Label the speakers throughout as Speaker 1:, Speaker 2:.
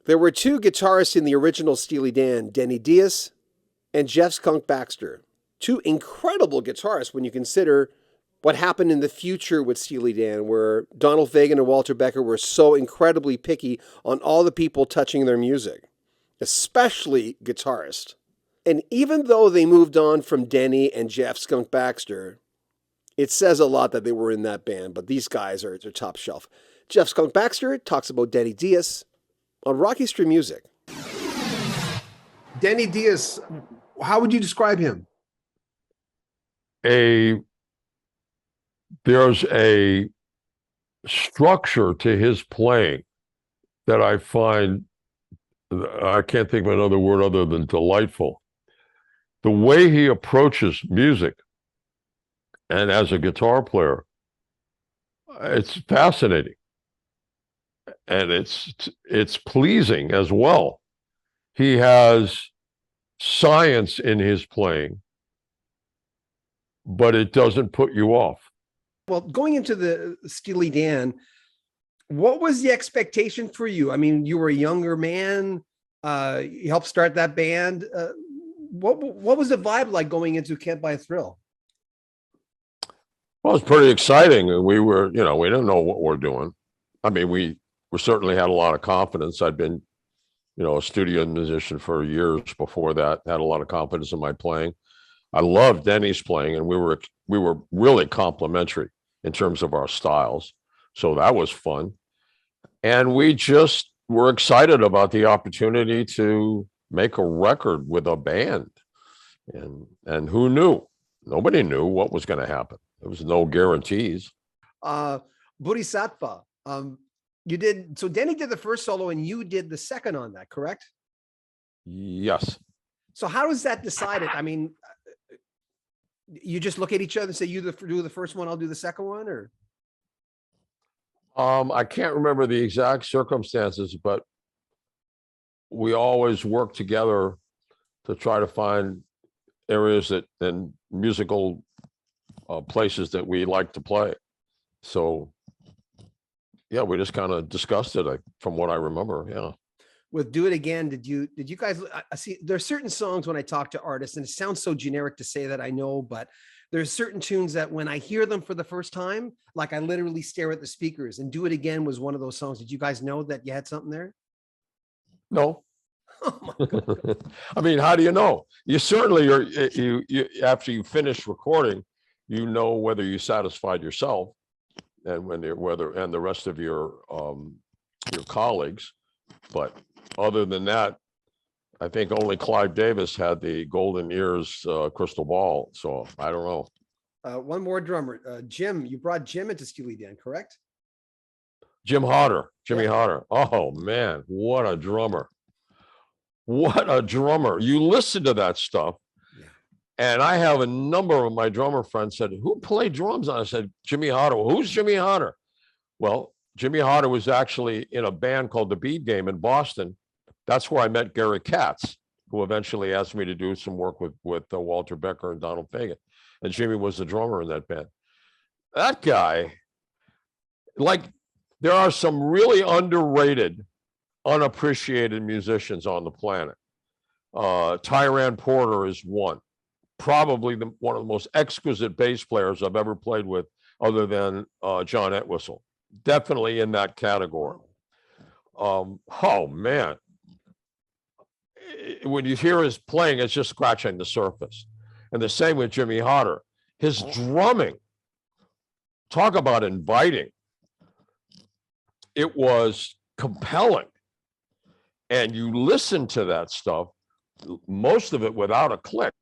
Speaker 1: There were two guitarists in the original Steely Dan, Denny Dias and Jeff Skunk Baxter. Two incredible guitarists when you consider what happened in the future with Steely Dan, where Donald Fagen and Walter Becker were so incredibly picky on all the people touching their music, especially guitarists. And even though they moved on from Denny and Jeff Skunk Baxter, it says a lot that they were in that band, but these guys are top shelf. Jeff Skunk Baxter talks about Denny Dias on Rock History Music.
Speaker 2: Denny Dias, how would you describe him?
Speaker 3: There's a structure to his playing that I find, I can't think of another word other than delightful. The way he approaches music and as a guitar player, it's fascinating. And it's pleasing as well. He has science in his playing, but it doesn't put you off.
Speaker 2: Well, going into the Steely Dan, what was the expectation for you? I mean, you were a younger man. You helped start that band. What was the vibe like going into Can't Buy a Thrill?
Speaker 3: Well, it's pretty exciting. We were, we didn't know what we're doing. I mean, we certainly had a lot of confidence. I'd been, a studio musician for years before that, had a lot of confidence in my playing. I loved Denny's playing, and we were really complementary in terms of our styles. So that was fun. And we just were excited about the opportunity to make a record with a band. And who knew? Nobody knew what was going to happen. There was no guarantees.
Speaker 2: Bodhisattva. So Denny did the first solo and you did the second on that, correct?
Speaker 3: Yes.
Speaker 2: So how was that decided? I mean, you just look at each other and say, you do the first one, I'll do the second one, or?
Speaker 3: I can't remember the exact circumstances, but we always worked together to try to find areas and musical places that we like to play. So yeah, we just kind of discussed it from what I remember. Yeah.
Speaker 2: With Do It Again, did you guys, I see there's certain songs when I talk to artists, and it sounds so generic to say that, I know, but there's certain tunes that when I hear them for the first time, like I literally stare at the speakers, and Do It Again was one of those songs. Did you guys know that you had something there?
Speaker 3: No. Oh my God. I mean, how do you know? You certainly are. You after you finish recording, you know whether you satisfied yourself and and the rest of your colleagues. But other than that, I think only Clive Davis had the golden ears crystal ball. So I don't know.
Speaker 2: One more drummer, Jim. You brought Jim into Steely Dan, correct?
Speaker 3: Jimmy Hodder. Oh man, what a drummer! What a drummer! You listen to that stuff, yeah. And I have a number of my drummer friends said, "Who played drums?" I said, "Jimmy Hodder." Well, who's Jimmy Hodder? Well, Jimmy Hodder was actually in a band called the Beat Game in Boston. That's where I met Gary Katz, who eventually asked me to do some work with Walter Becker and Donald Fagen. And Jimmy was the drummer in that band. That guy, there are some really underrated, unappreciated musicians on the planet. Tyran Porter is one, probably one of the most exquisite bass players I've ever played with, other than John Entwistle. Definitely in that category. Oh man, when you hear his playing, it's just scratching the surface. And the same with Jimmy Hodder. His drumming, talk about inviting. It was compelling. And you listen to that stuff, most of it without a click.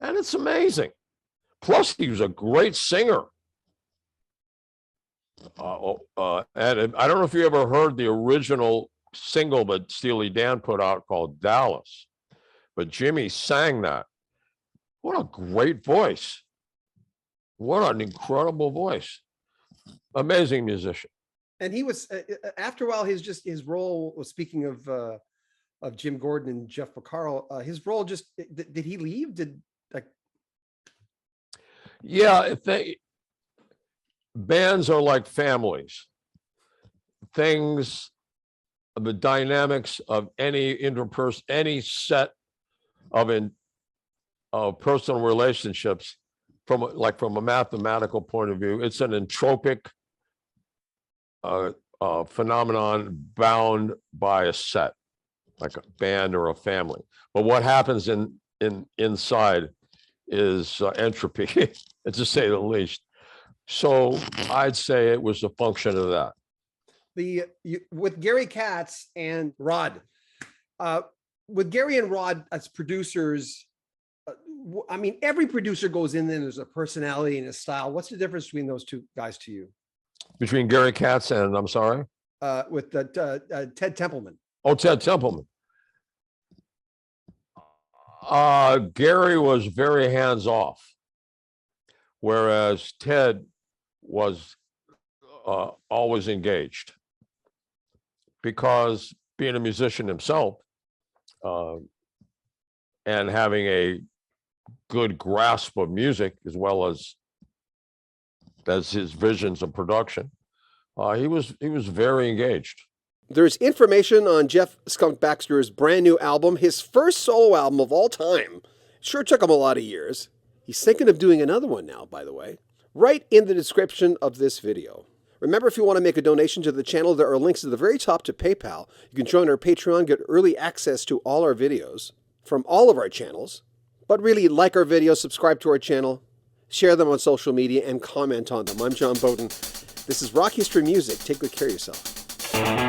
Speaker 3: And it's amazing. Plus, he was a great singer. And I don't know if you ever heard the original single that Steely Dan put out called Dallas, but Jimmy sang that. What a great voice. What an incredible voice. Amazing musician.
Speaker 2: And he was, after a while, his role was, speaking of Jim Gordon and Jeff Porcaro, his role just, did he leave?
Speaker 3: Yeah, bands are like families. Things the dynamics of any any set of personal relationships from a mathematical point of view. It's an entropic phenomenon bound by a set, like a band or a family. But what happens inside is entropy, to say the least. So I'd say it was a function of that.
Speaker 2: With Gary Katz and Rod, with Gary and Rod as producers, I mean, every producer goes in there, there's a personality and a style. What's the difference between those two guys to you?
Speaker 3: Between Gary Katz and, I'm sorry?
Speaker 2: With Ted Templeman.
Speaker 3: Oh, Ted Templeman. Gary was very hands-off, whereas Ted was always engaged, because being a musician himself and having a good grasp of music as well as his visions of production, he was very engaged.
Speaker 1: There's information on Jeff Skunk Baxter's brand new album, his first solo album of all time. Sure took him a lot of years. He's thinking of doing another one now, by the way, right in the description of this video. Remember, if you want to make a donation to the channel, there are links at the very top to PayPal. You can join our Patreon, get early access to all our videos from all of our channels. But really, like our videos, subscribe to our channel, share them on social media, and comment on them. I'm John Beaudin. This is Rock History Music. Take good care of yourself.